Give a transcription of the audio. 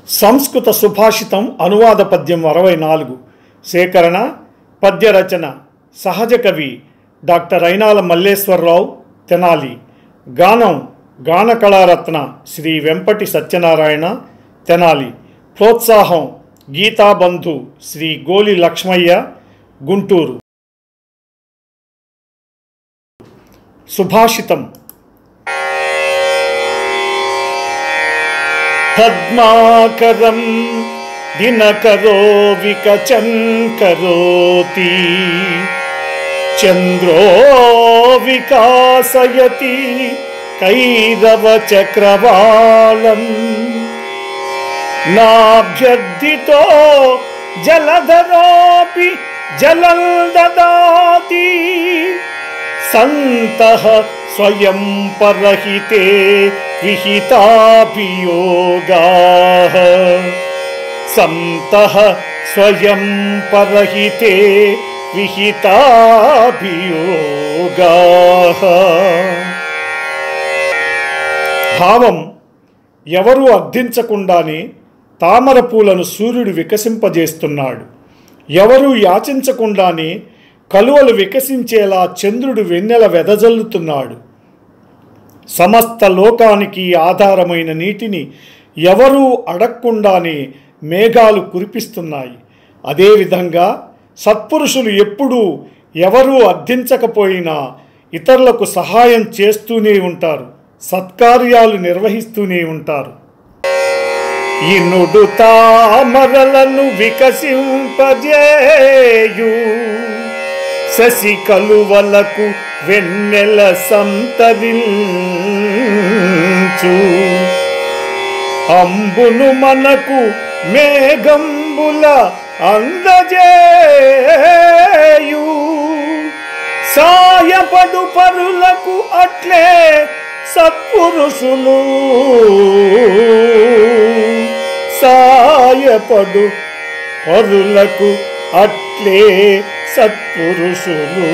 సంస్కృత సుభాషితం అనువాద పద్యం 64 సేకరణ పద్య రచన సహజ కవి డాక్టర్ అయినాల మల్లేశ్వరరావు తెనాలి. గానం గాన కళారత్న శ్రీ వెంపటి సత్యనారాయణ తెనాలి. ప్రోత్సాహం గీతాబంధు శ్రీ గోలి లక్ష్మయ్య గుంటూరు. సుభాషితం. పద్మాకరం దినకరో వికచన్ కరోతి చంద్రో వికాసయతి కైరవ చక్రవాళం నాభ్యర్థితో జలధరాపి జలం దదాతి సంతః స్వయం పరహితే విహితాభియోగాః సంతః స్వయం పరహితే విహితాభియోగాః. భావం: ఎవరూ అర్థించకుండానే తామర పూలను సూర్యుడు వికసింపజేస్తున్నాడు. ఎవరూ యాచించకుండానే కలువలు వికసించేలా చంద్రుడు వెన్నెల వెదజల్లుతున్నాడు. సమస్త లోకానికి ఆధారమైన నీటిని ఎవరూ అడగకుండానే మేఘాలు కురిపిస్తున్నాయి. అదేవిధంగా సత్పురుషులు ఎప్పుడూ ఎవరూ అర్థించకపోయినా ఇతరులకు సహాయం చేస్తూనే ఉంటారు, సత్కార్యాలు నిర్వహిస్తూనే ఉంటారు. ఇనుడు తామరలను వికసింపజేయు శశి కలువలకు వెన్నెల సంతరించు అంబును మనకు మేఘంబుల అందజేయు సాయపడు పరులకు అట్లే సత్పురుషులు సాయపడు పరులకు అట్లే సత్పురుషులు.